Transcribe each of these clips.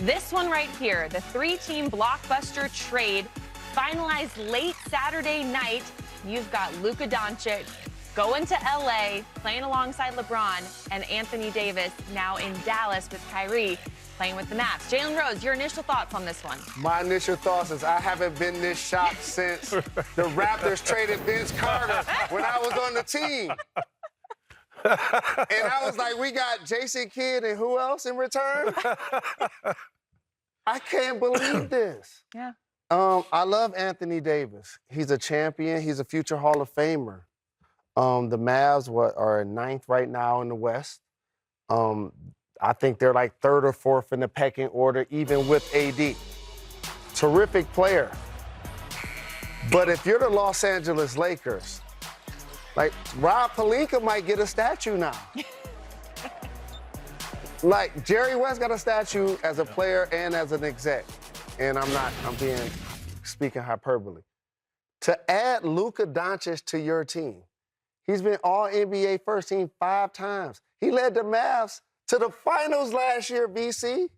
This one right here, the three-team blockbuster trade, finalized late Saturday night. You've got Luka Doncic going to LA, playing alongside LeBron, and Anthony Davis now in Dallas with Kyrie, playing with the Mavs. Jalen Rose, your initial thoughts on this one? My initial thoughts is I haven't been this shocked since the Raptors traded Vince Carter when I was on the team. And I was like, we got Jason Kidd and who else in return? I can't believe this. Yeah. I love Anthony Davis. He's a champion. He's a future Hall of Famer. The Mavs are ninth right now in the West. I think they're like third or fourth in the pecking order, even with AD. Terrific player. But if you're the Los Angeles Lakers, like Rob Pelinka might get a statue now. Like Jerry West got a statue as a player and as an exec. And I'm speaking hyperbole. To add Luka Doncic to your team, he's been all NBA first team 5 times. He led the Mavs to the finals last year, BC.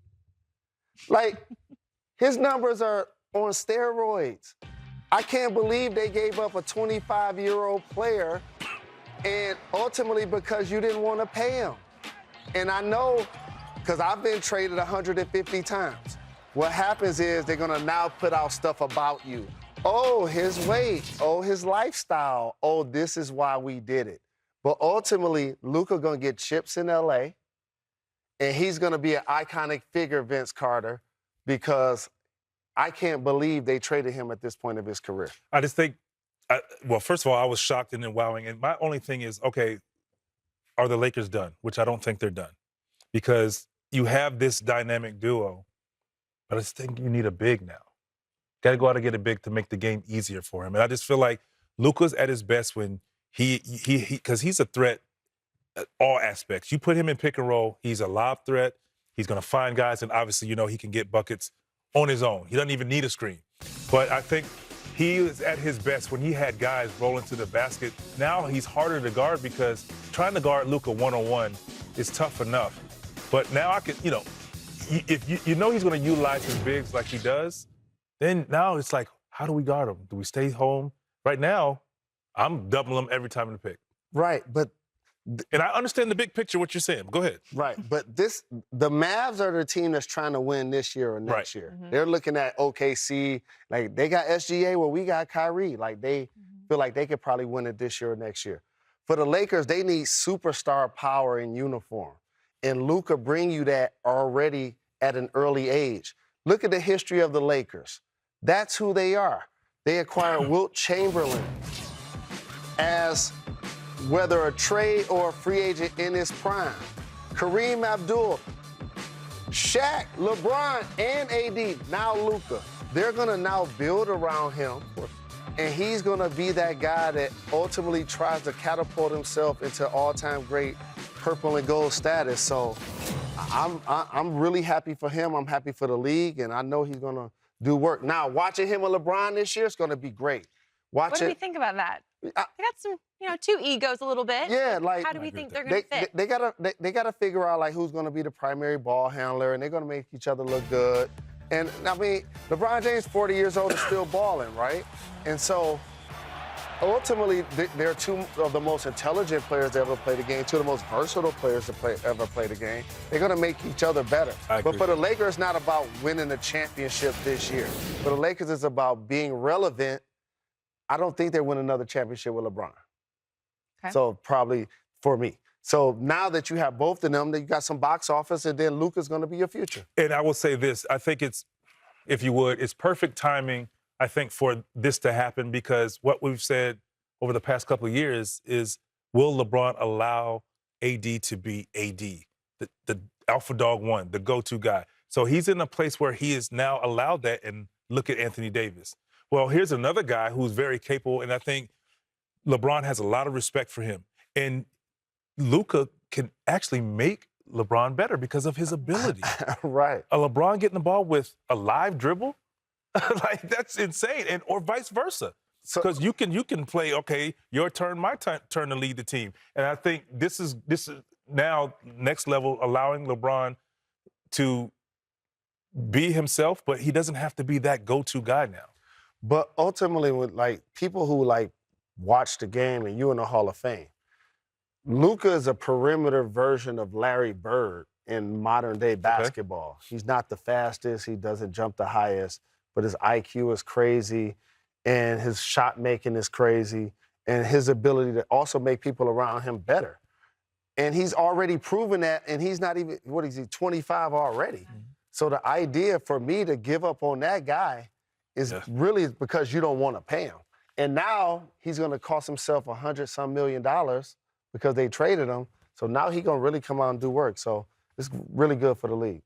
Like, his numbers are on steroids. I can't believe they gave up a 25-year-old player, and ultimately because you didn't want to pay him. And I know, because I've been traded 150 times. What happens is they're going to now put out stuff about you. Oh, his weight. Oh, his lifestyle. Oh, this is why we did it. But ultimately, Luka going to get chips in L.A., and he's going to be an iconic figure, Vince Carter, because I can't believe they traded him at this point of his career. I just think, well, first of all, I was shocked and then wowing. And my only thing is, okay, are the Lakers done? Which I don't think they're done. Because you have this dynamic duo, but I just think you need a big now. Got to go out and get a big to make the game easier for him. And I just feel like Luka's at his best when because he's a threat at all aspects. You put him in pick and roll, he's a lob threat. He's going to find guys, and obviously, you know, he can get buckets on his own. He doesn't even need a screen. But I think he was at his best when he had guys rolling to the basket. Now he's harder to guard because trying to guard Luka one-on-one is tough enough. But now I can, you know, if you know he's going to utilize his bigs like he does, then now it's like, how do we guard him? Do we stay home? Right now, I'm doubling him every time in the pick. Right, but... And I understand the big picture, what you're saying. Go ahead. Right, but the Mavs are the team that's trying to win this year or next year. Mm-hmm. They're looking at OKC. Like, they got SGA, well, we got Kyrie. Like, they feel like they could probably win it this year or next year. For the Lakers, they need superstar power in uniform. And Luka bring you that already at an early age. Look at the history of the Lakers. That's who they are. They acquired Wilt Chamberlain as whether a trade or a free agent in his prime. Kareem Abdul, Shaq, LeBron, and AD, now Luka. They're going to now build around him, and he's going to be that guy that ultimately tries to catapult himself into all-time great purple and gold status. So I'm really happy for him. I'm happy for the league, and I know he's going to do work. Now, watching him and LeBron this year is going to be great. What do we think about that? They got some, you know, 2 egos a little bit. Yeah, like how do we think they're going to fit? They gotta figure out like who's going to be the primary ball handler, and they're going to make each other look good. And I mean, LeBron James, 40 years old, is still balling, right? And so ultimately, they're 2 of the most intelligent players to ever play the game, 2 of the most versatile players to ever play the game. They're going to make each other better. But for the Lakers, it's not about winning the championship this year. For the Lakers, it's about being relevant. I don't think they win another championship with LeBron. Okay. So probably for me. So now that you have both of them, then you got some box office, and then Luka's going to be your future. And I will say this. I think it's, if you would, it's perfect timing, I think, for this to happen, because what we've said over the past couple of years is, will LeBron allow AD to be AD, the alpha dog one, the go-to guy? So he's in a place where he is now allowed that, and look at Anthony Davis. Well, here's another guy who's very capable, and I think LeBron has a lot of respect for him. And Luka can actually make LeBron better because of his ability. Right. A LeBron getting the ball with a live dribble, like, that's insane, and or vice versa. Because you can play, okay, your turn, my turn to lead the team. And I think this is now next level, allowing LeBron to be himself, but he doesn't have to be that go-to guy now. But ultimately, with like people who like watch the game and you in the Hall of Fame, Luka is a perimeter version of Larry Bird in modern day basketball. He's not the fastest, he doesn't jump the highest, but his IQ is crazy and his shot making is crazy and his ability to also make people around him better. And he's already proven that, and he's not even, what is he, 25 already? Mm-hmm. So the idea for me to give up on that guy is really because you don't want to pay him. And now he's going to cost himself $100-some million because they traded him. So now he's going to really come out and do work. So it's really good for the league.